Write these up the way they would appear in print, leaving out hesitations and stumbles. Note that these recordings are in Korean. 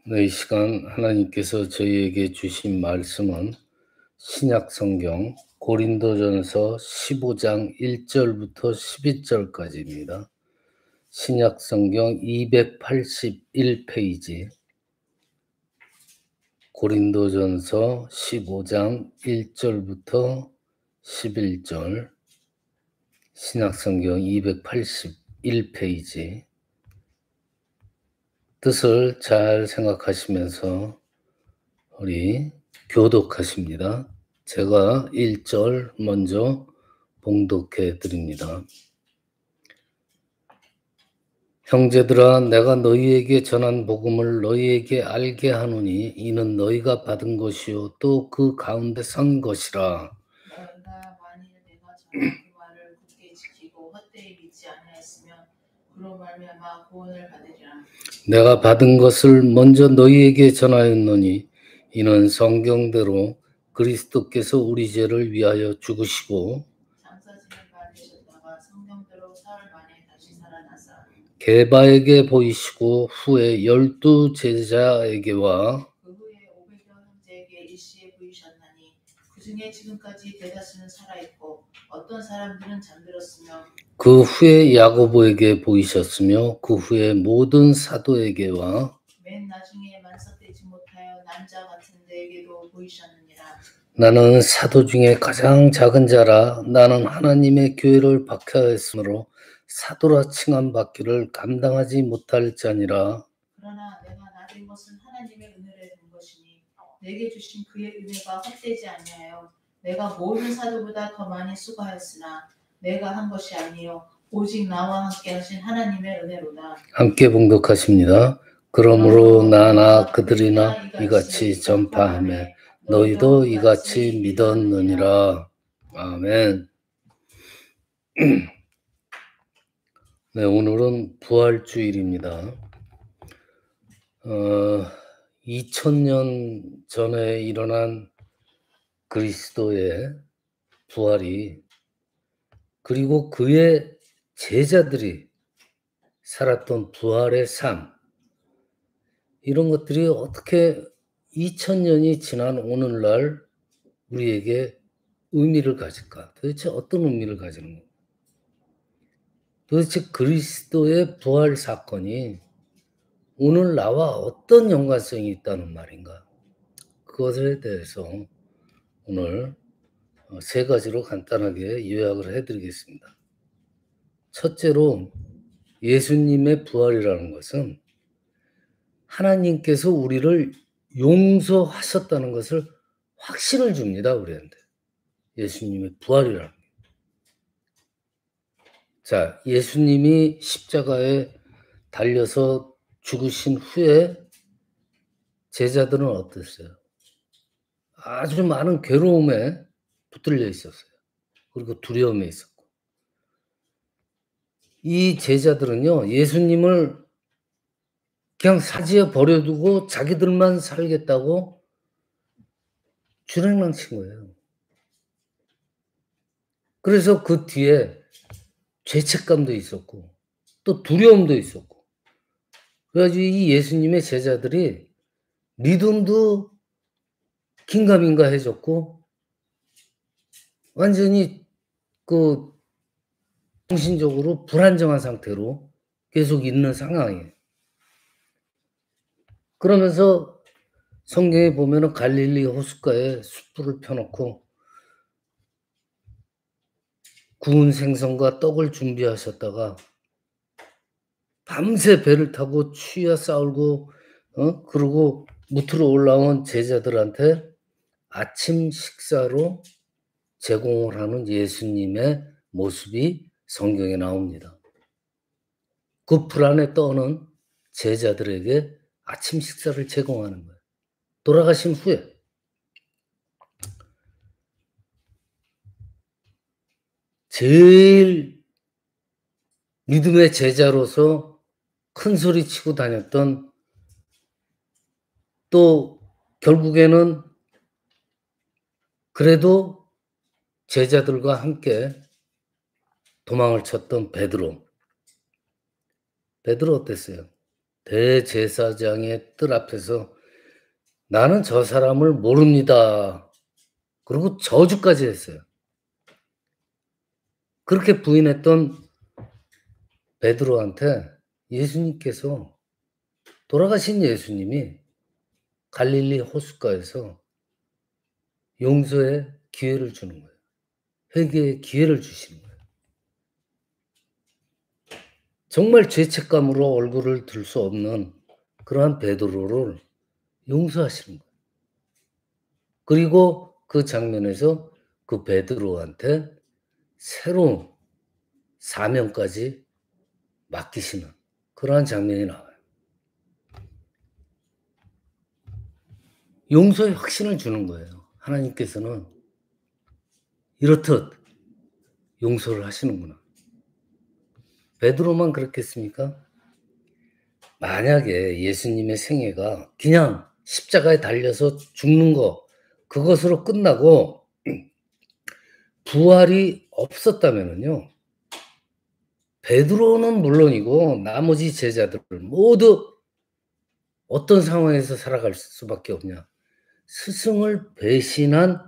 네, 이 시간 하나님께서 저희에게 주신 말씀은 신약 성경 고린도전서 15장 1절부터 12절까지입니다. 신약 성경 281페이지 고린도전서 15장 1절부터 11절 신약 성경 281페이지 뜻을 잘 생각하시면서 우리 교독하십니다. 제가 1절 먼저 봉독해 드립니다. 형제들아, 내가 너희에게 전한 복음을 너희에게 알게 하노니 이는 너희가 받은 것이요 또 그 가운데 선 것이라. 너희가 만일 내가 전한 그 말을 굳게 지키고 헛되이 믿지 아니하였으면 그로 말미암아 구원을 받으리라. 내가 받은 것을 먼저 너희에게 전하였노니 이는 성경대로 그리스도께서 우리 죄를 위하여 죽으시고 장사지는 바 되셨다가 성경대로 사흘 만에 다시 살아나사 게바에게 보이시고 후에 12 제자에게와 그 후에 500여 형제에게 일시에 보이셨나니 그 중에 지금까지 대다수는 살아있고 어떤 사람들은 잠들었으며 그 후에 야고보에게 보이셨으며 그 후에 모든 사도에게와 맨 나중에 만삭되지 못하여 남자 같은 데에게도 보이셨느니라. 나는 사도 중에 가장 작은 자라. 나는 하나님의 교회를 박해하였으므로 사도라 칭함받기를 감당하지 못할 자니라. 그러나 내가 나된 것은 하나님의 은혜로 된 것이니 내게 주신 그의 은혜가 헛되지 아니하여 내가 모든 사도보다 더 많이 수고하였으나 내가 한 것이 아니요 오직 나와 함께 하신 하나님의 은혜로다. 함께 봉독하십니다. 그러므로 나나 그들이나 이같이 전파하며 너희도 이같이 믿었느니라. 아멘. 네, 오늘은 부활주일입니다. 2000년 전에 일어난 그리스도의 부활이 그리고 그의 제자들이 살았던 부활의 삶, 이런 것들이 어떻게 2000년이 지난 오늘날 우리에게 의미를 가질까? 도대체 어떤 의미를 가지는 거예요? 도대체 그리스도의 부활 사건이 오늘 나와 어떤 연관성이 있다는 말인가? 그것에 대해서 오늘 세 가지로 간단하게 요약을 해드리겠습니다. 첫째로 예수님의 부활이라는 것은 하나님께서 우리를 용서하셨다는 것을 확신을 줍니다, 우리한테. 예수님의 부활이라는 게. 자, 예수님이 십자가에 달려서 죽으신 후에 제자들은 어땠어요? 아주 많은 괴로움에 붙들려 있었어요. 그리고 두려움에 있었고. 이 제자들은요, 예수님을 그냥 사지에 버려두고 자기들만 살겠다고 주랭랑친 거예요. 그래서 그 뒤에 죄책감도 있었고 또 두려움도 있었고, 그래가지고 이 예수님의 제자들이 믿음도 긴가민가해졌고 완전히 그 정신적으로 불안정한 상태로 계속 있는 상황이에요. 그러면서 성경에 보면은 갈릴리 호숫가에 숯불을 펴놓고 구운 생선과 떡을 준비하셨다가 밤새 배를 타고 취하 싸울고 그러고 무트로 올라온 제자들한테 아침 식사로 제공을 하는 예수님의 모습이 성경에 나옵니다. 그 불안에 떠는 제자들에게 아침 식사를 제공하는 거예요. 돌아가신 후에. 제일 믿음의 제자로서 큰 소리 치고 다녔던, 또 결국에는 그래도 제자들과 함께 도망을 쳤던 베드로 어땠어요? 대제사장의 뜰 앞에서 나는 저 사람을 모릅니다. 그리고 저주까지 했어요. 그렇게 부인했던 베드로한테 예수님께서, 돌아가신 예수님이 갈릴리 호숫가에서 용서의 기회를 주는 거예요. 회개의 기회를 주시는 거예요. 정말 죄책감으로 얼굴을 들 수 없는 그러한 베드로를 용서하시는 거예요. 그리고 그 장면에서 그 베드로한테 새로운 사명까지 맡기시는 그러한 장면이 나와요. 용서의 확신을 주는 거예요. 하나님께서는 이렇듯 용서를 하시는구나. 베드로만 그렇겠습니까? 만약에 예수님의 생애가 그냥 십자가에 달려서 죽는 거, 그것으로 끝나고 부활이 없었다면요, 베드로는 물론이고 나머지 제자들 모두 어떤 상황에서 살아갈 수밖에 없냐. 스승을 배신한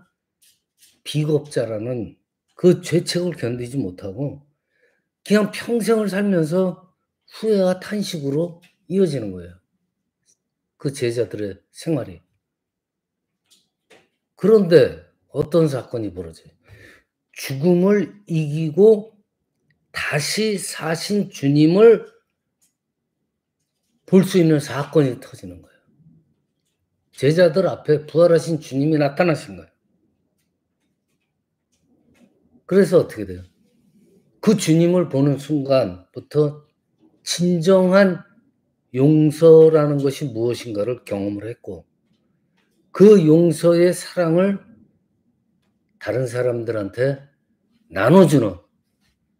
비겁자라는 그 죄책을 견디지 못하고 그냥 평생을 살면서 후회와 탄식으로 이어지는 거예요. 그 제자들의 생활이. 그런데 어떤 사건이 벌어져요? 죽음을 이기고 다시 사신 주님을 볼 수 있는 사건이 터지는 거예요. 제자들 앞에 부활하신 주님이 나타나신 거예요. 그래서 어떻게 돼요? 그 주님을 보는 순간부터 진정한 용서라는 것이 무엇인가를 경험을 했고, 그 용서의 사랑을 다른 사람들한테 나눠주는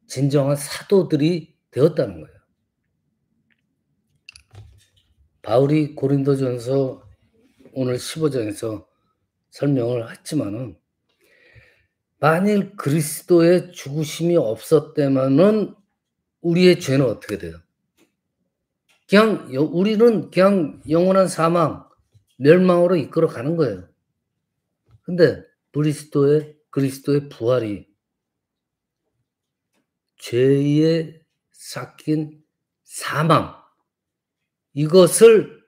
진정한 사도들이 되었다는 거예요. 바울이 고린도전서 오늘 15장에서 설명을 했지만은, 만일 그리스도의 죽으심이 없었다면은 우리의 죄는 어떻게 돼요? 우리는 그냥 영원한 사망, 멸망으로 이끌어 가는 거예요. 근데 그리스도의 부활이 죄에 삭힌 사망, 이것을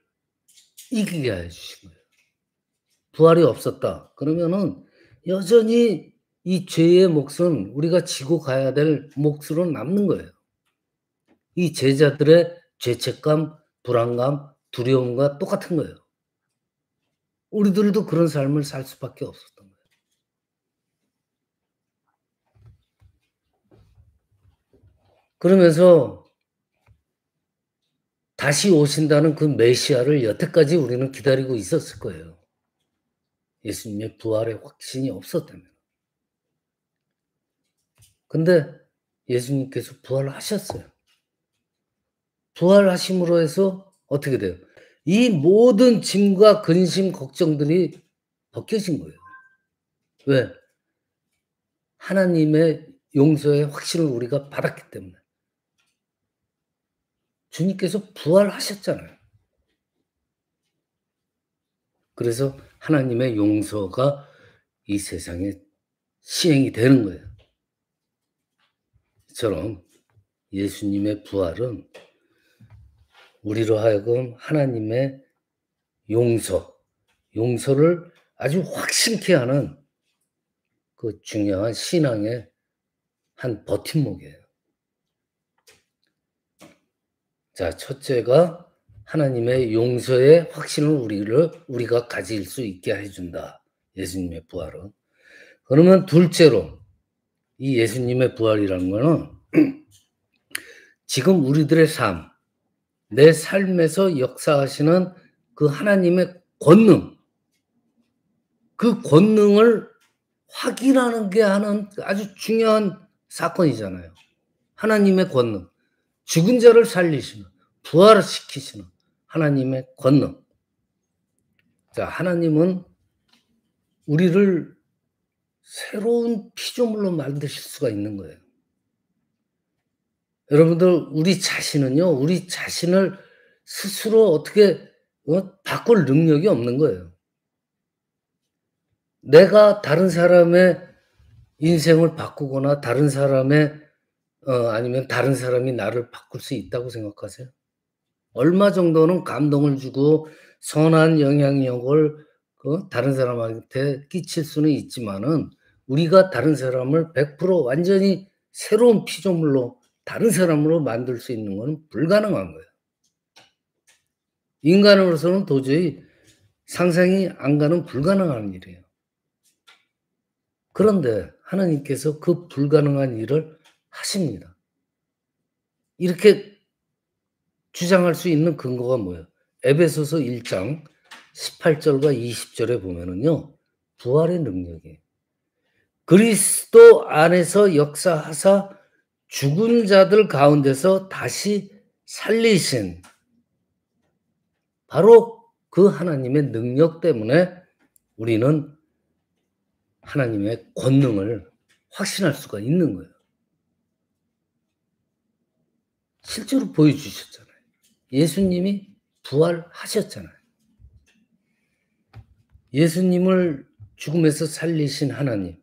이기게 해 주신 거예요. 부활이 없었다 그러면은 여전히 이 죄의 몫은 우리가 지고 가야 될 몫으로 남는 거예요. 이 제자들의 죄책감, 불안감, 두려움과 똑같은 거예요. 우리들도 그런 삶을 살 수밖에 없었던 거예요. 그러면서 다시 오신다는 그 메시아를 여태까지 우리는 기다리고 있었을 거예요. 예수님의 부활의 확신이 없었다면. 근데 예수님께서 부활하셨어요. 부활하심으로 해서 어떻게 돼요? 이 모든 짐과 근심, 걱정들이 벗겨진 거예요. 왜? 하나님의 용서의 확신을 우리가 받았기 때문에. 주님께서 부활하셨잖아요. 그래서 하나님의 용서가 이 세상에 시행이 되는 거예요. 이처럼 예수님의 부활은 우리로 하여금 하나님의 용서를 아주 확신케 하는 그 중요한 신앙의 한 버팀목이에요. 자, 첫째가 하나님의 용서의 확신을 우리가 가질 수 있게 해준다. 예수님의 부활은. 그러면 둘째로 이 예수님의 부활이라는 거는 지금 우리들의 삶, 내 삶에서 역사하시는 그 하나님의 권능, 그 권능을 확인하는 게 하는 아주 중요한 사건이잖아요. 하나님의 권능, 죽은 자를 살리시는, 부활시키시는 하나님의 권능. 자, 하나님은 우리를 새로운 피조물로 만드실 수가 있는 거예요. 여러분들, 우리 자신을 스스로 어떻게 바꿀 능력이 없는 거예요. 내가 다른 사람의 인생을 바꾸거나 다른 사람의 아니면 다른 사람이 나를 바꿀 수 있다고 생각하세요? 얼마 정도는 감동을 주고 선한 영향력을 다른 사람한테 끼칠 수는 있지만은 우리가 다른 사람을 100% 완전히 새로운 피조물로 다른 사람으로 만들 수 있는 건 불가능한 거예요. 인간으로서는 도저히 상상이 안 가는 불가능한 일이에요. 그런데 하나님께서 그 불가능한 일을 하십니다. 이렇게 주장할 수 있는 근거가 뭐예요? 에베소서 1장 18절과 20절에 보면은요. 부활의 능력이에요. 그리스도 안에서 역사하사 죽은 자들 가운데서 다시 살리신 바로 그 하나님의 능력 때문에 우리는 하나님의 권능을 확신할 수가 있는 거예요. 실제로 보여주셨잖아요. 예수님이 부활하셨잖아요. 예수님을 죽음에서 살리신 하나님.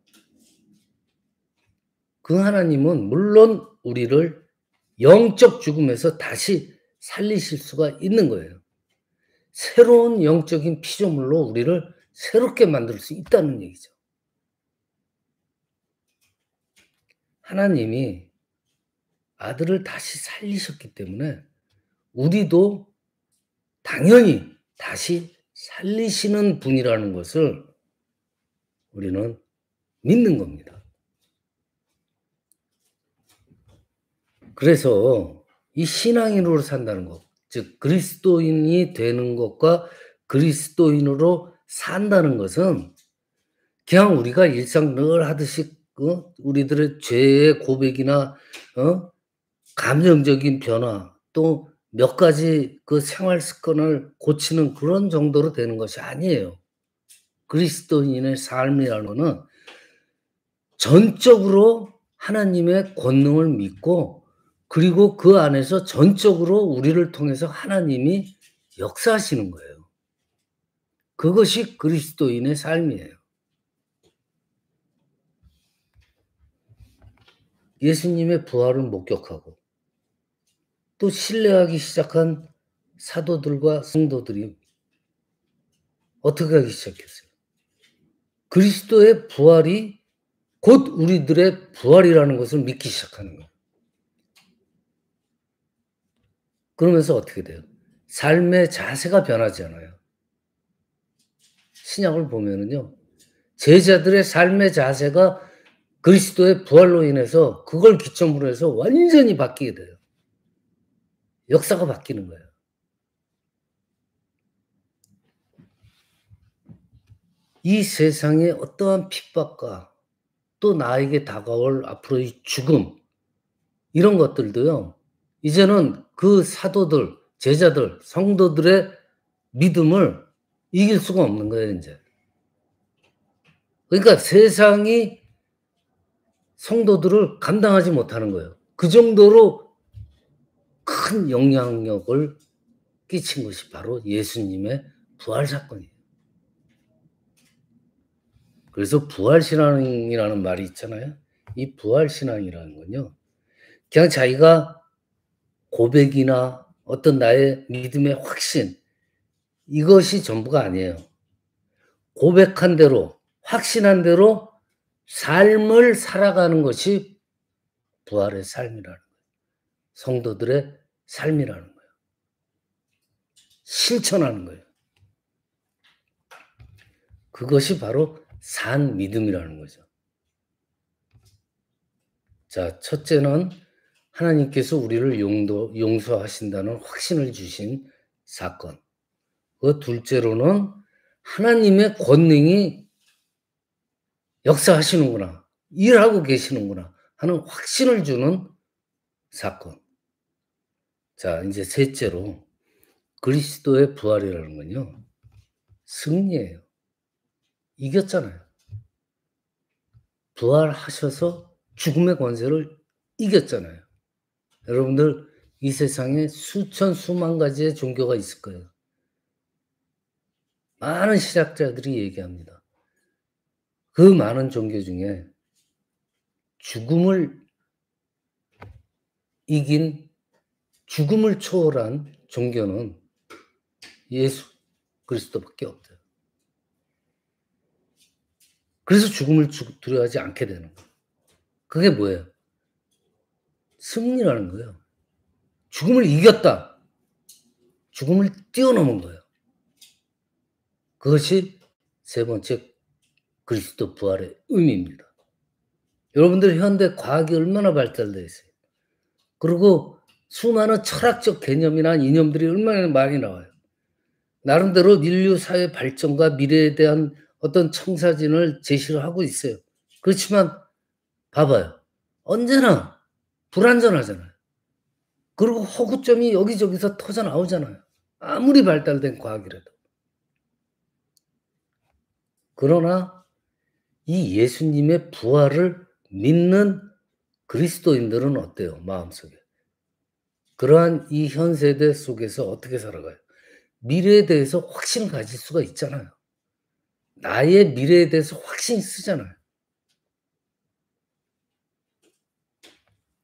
그 하나님은 물론 우리를 영적 죽음에서 다시 살리실 수가 있는 거예요. 새로운 영적인 피조물로 우리를 새롭게 만들 수 있다는 얘기죠. 하나님이 아들을 다시 살리셨기 때문에 우리도 당연히 다시 살리시는 분이라는 것을 우리는 믿는 겁니다. 그래서 이 신앙인으로 산다는 것, 즉 그리스도인이 되는 것과 그리스도인으로 산다는 것은 그냥 우리가 일상 늘 하듯이 우리들의 죄의 고백이나 감정적인 변화 또 몇 가지 그 생활 습관을 고치는 그런 정도로 되는 것이 아니에요. 그리스도인의 삶이라는 것은 전적으로 하나님의 권능을 믿고 그리고 그 안에서 전적으로 우리를 통해서 하나님이 역사하시는 거예요. 그것이 그리스도인의 삶이에요. 예수님의 부활을 목격하고 또 신뢰하기 시작한 사도들과 성도들이 어떻게 하기 시작했어요? 그리스도의 부활이 곧 우리들의 부활이라는 것을 믿기 시작하는 거예요. 그러면서 어떻게 돼요? 삶의 자세가 변하지 않아요. 신약을 보면은요. 제자들의 삶의 자세가 그리스도의 부활로 인해서 그걸 기점으로 해서 완전히 바뀌게 돼요. 역사가 바뀌는 거예요. 이 세상의 어떠한 핍박과 또 나에게 다가올 앞으로의 죽음 이런 것들도요. 이제는 그 사도들, 제자들, 성도들의 믿음을 이길 수가 없는 거예요, 인제. 그러니까 세상이 성도들을 감당하지 못하는 거예요. 그 정도로 큰 영향력을 끼친 것이 바로 예수님의 부활 사건이에요. 그래서 부활신앙이라는 말이 있잖아요. 이 부활신앙이라는 건요. 그냥 자기가 고백이나 어떤 나의 믿음의 확신 이것이 전부가 아니에요. 고백한 대로 확신한 대로 삶을 살아가는 것이 부활의 삶이라는 거예요. 성도들의 삶이라는 거예요. 실천하는 거예요. 그것이 바로 산 믿음이라는 거죠. 자, 첫째는 하나님께서 우리를 용서하신다는 확신을 주신 사건. 그 둘째로는 하나님의 권능이 역사하시는구나, 일하고 계시는구나 하는 확신을 주는 사건. 자, 이제 셋째로 그리스도의 부활이라는 건요. 승리예요. 이겼잖아요. 부활하셔서 죽음의 권세를 이겼잖아요. 여러분들 이 세상에 수천 수만 가지의 종교가 있을 거예요. 많은 신학자들이 얘기합니다. 그 많은 종교 중에 죽음을 이긴, 죽음을 초월한 종교는 예수 그리스도밖에 없대요. 그래서 죽음을 두려워하지 않게 되는 거예요. 그게 뭐예요? 승리라는 거예요. 죽음을 이겼다. 죽음을 뛰어넘은 거예요. 그것이 세 번째 그리스도 부활의 의미입니다. 여러분들 현대 과학이 얼마나 발달되어 있어요. 그리고 수많은 철학적 개념이나 이념들이 얼마나 많이 나와요. 나름대로 인류 사회 발전과 미래에 대한 어떤 청사진을 제시를 하고 있어요. 그렇지만 봐봐요. 언제나 불완전하잖아요. 그리고 허구점이 여기저기서 터져 나오잖아요. 아무리 발달된 과학이라도. 그러나 이 예수님의 부활을 믿는 그리스도인들은 어때요? 마음속에. 그러한 이 현 세대 속에서 어떻게 살아가요? 미래에 대해서 확신을 가질 수가 있잖아요. 나의 미래에 대해서 확신이 쓰잖아요.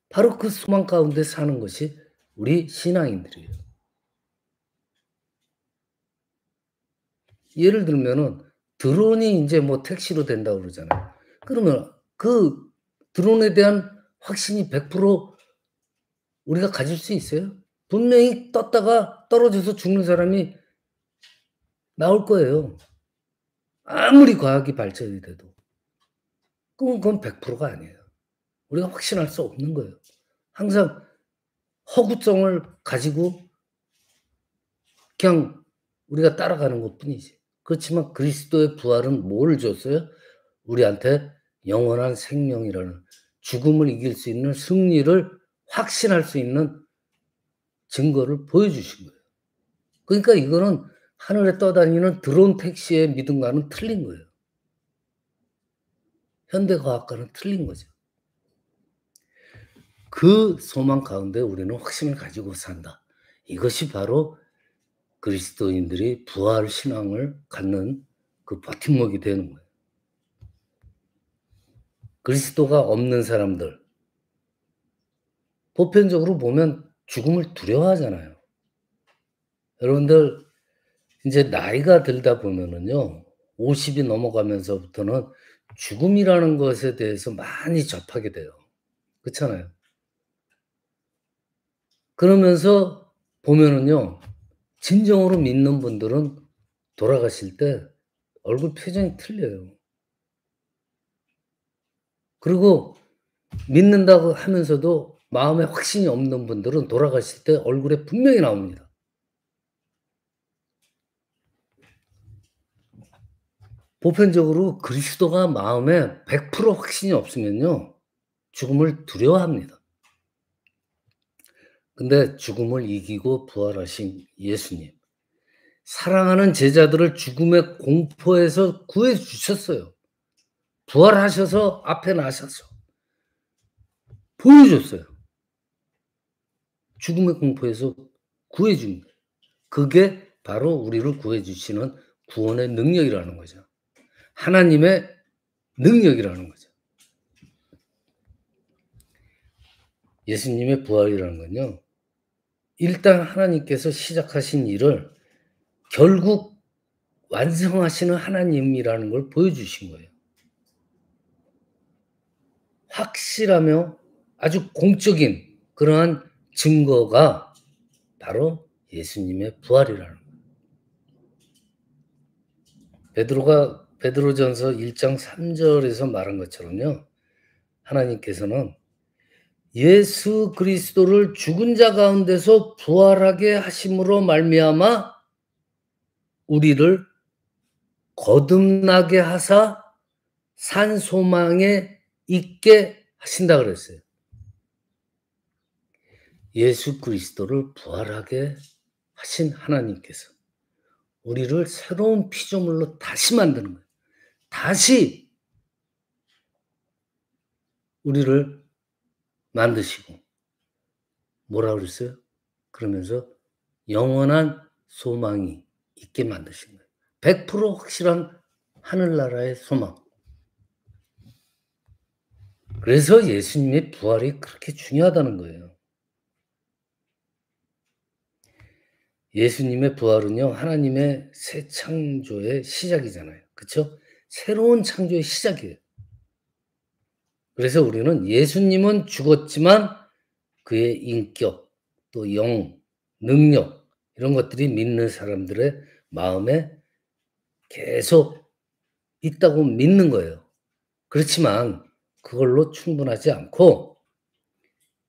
바로 그 소망 가운데 사는 것이 우리 신앙인들이에요. 예를 들면은 드론이 인제 뭐 택시로 된다고 그러잖아요. 그러면 그 드론에 대한 확신이 100% 우리가 가질 수 있어요? 분명히 떴다가 떨어져서 죽는 사람이 나올 거예요. 아무리 과학이 발전이 돼도. 그건 100%가 아니에요. 우리가 확신할 수 없는 거예요. 항상 허구성을 가지고 그냥 우리가 따라가는 것뿐이지. 그렇지만 그리스도의 부활은 뭘 줬어요? 우리한테 영원한 생명이라는, 죽음을 이길 수 있는 승리를 확신할 수 있는 증거를 보여주신 거예요. 그러니까 이거는 하늘에 떠다니는 드론 택시의 믿음과는 틀린 거예요. 현대 과학과는 틀린 거죠. 그 소망 가운데 우리는 확신을 가지고 산다. 이것이 바로 그리스도인들이 부활 신앙을 갖는 그 버팀목이 되는 거예요. 그리스도가 없는 사람들, 보편적으로 보면 죽음을 두려워하잖아요. 여러분들 인제 나이가 들다 보면은요, 50이 넘어가면서부터는 죽음이라는 것에 대해서 많이 접하게 돼요. 그렇잖아요. 그러면서 보면은요, 진정으로 믿는 분들은 돌아가실 때 얼굴 표정이 틀려요. 그리고 믿는다고 하면서도 마음에 확신이 없는 분들은 돌아가실 때 얼굴에 분명히 나옵니다. 보편적으로 그리스도가 마음에 100% 확신이 없으면요, 죽음을 두려워합니다. 근데 죽음을 이기고 부활하신 예수님, 사랑하는 제자들을 죽음의 공포에서 구해 주셨어요. 부활하셔서 앞에 나셔서 보여줬어요. 죽음의 공포에서 구해 준 거예요. 그게 바로 우리를 구해 주시는 구원의 능력이라는 거죠. 하나님의 능력이라는 거죠. 예수님의 부활이라는 건요, 일단 하나님께서 시작하신 일을 결국 완성하시는 하나님이라는 걸 보여주신 거예요. 확실하며 아주 공적인 그러한 증거가 바로 예수님의 부활이라는 거예요. 베드로전서 1장 3절에서 말한 것처럼요, 하나님께서는 예수 그리스도를 죽은 자 가운데서 부활하게 하심으로 말미암아 우리를 거듭나게 하사 산 소망에 있게 하신다 그랬어요. 예수 그리스도를 부활하게 하신 하나님께서 우리를 새로운 피조물로 다시 만드는 거예요. 다시 우리를 만드시고, 뭐라 그랬어요? 그러면서 영원한 소망이 있게 만드신 거예요. 100% 확실한 하늘나라의 소망. 그래서 예수님의 부활이 그렇게 중요하다는 거예요. 예수님의 부활은요, 하나님의 새 창조의 시작이잖아요. 그쵸? 새로운 창조의 시작이에요. 그래서 우리는 예수님은 죽었지만 그의 인격, 또 영, 능력, 이런 것들이 믿는 사람들의 마음에 계속 있다고 믿는 거예요. 그렇지만 그걸로 충분하지 않고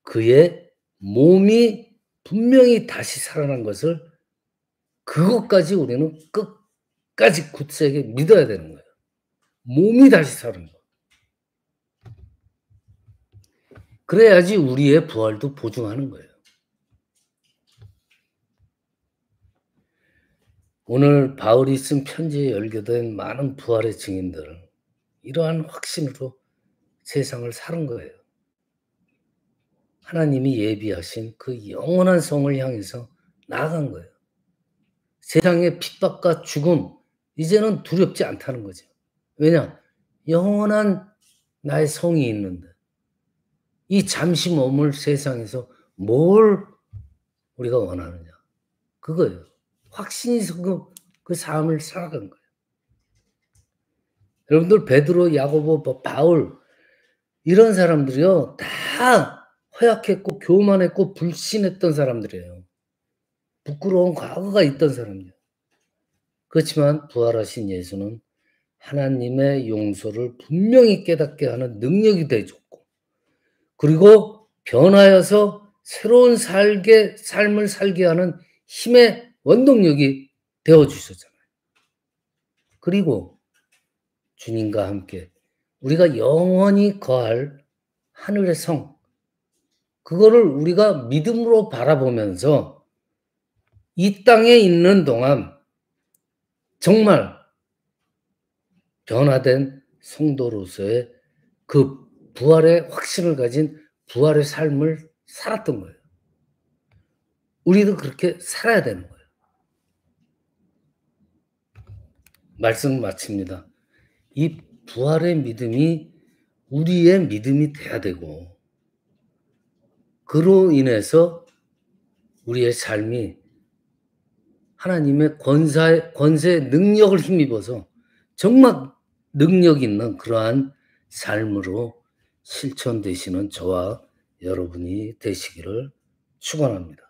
그의 몸이 분명히 다시 살아난 것을, 그것까지 우리는 끝까지 굳세게 믿어야 되는 거예요. 몸이 다시 사는 거. 그래야지 우리의 부활도 보증하는 거예요. 오늘 바울이 쓴 편지에 열거된 많은 부활의 증인들은 이러한 확신으로 세상을 사는 거예요. 하나님이 예비하신 그 영원한 성을 향해서 나아간 거예요. 세상의 핍박과 죽음, 이제는 두렵지 않다는 거죠. 왜냐? 영원한 나의 성이 있는데 이 잠시 머물 세상에서 뭘 우리가 원하느냐? 그거예요. 확신이 그 삶을 살아간 거예요. 여러분들 베드로, 야고보, 바울 이런 사람들이요, 다 허약했고 교만했고 불신했던 사람들이에요. 부끄러운 과거가 있던 사람이에요. 그렇지만 부활하신 예수는 하나님의 용서를 분명히 깨닫게 하는 능력이 되어줬고, 그리고 변하여서 새로운 삶을 살게 하는 힘의 원동력이 되어주셨잖아요. 그리고 주님과 함께 우리가 영원히 거할 하늘의 성, 그거를 우리가 믿음으로 바라보면서 이 땅에 있는 동안 정말 변화된 성도로서의 그 부활의 확신을 가진 부활의 삶을 살았던 거예요. 우리도 그렇게 살아야 되는 거예요. 말씀 마칩니다. 이 부활의 믿음이 우리의 믿음이 돼야 되고, 그로 인해서 우리의 삶이 하나님의 권세, 능력을 힘입어서 정말 능력 있는 그러한 삶으로 실천되시는 저와 여러분이 되시기를 축원합니다.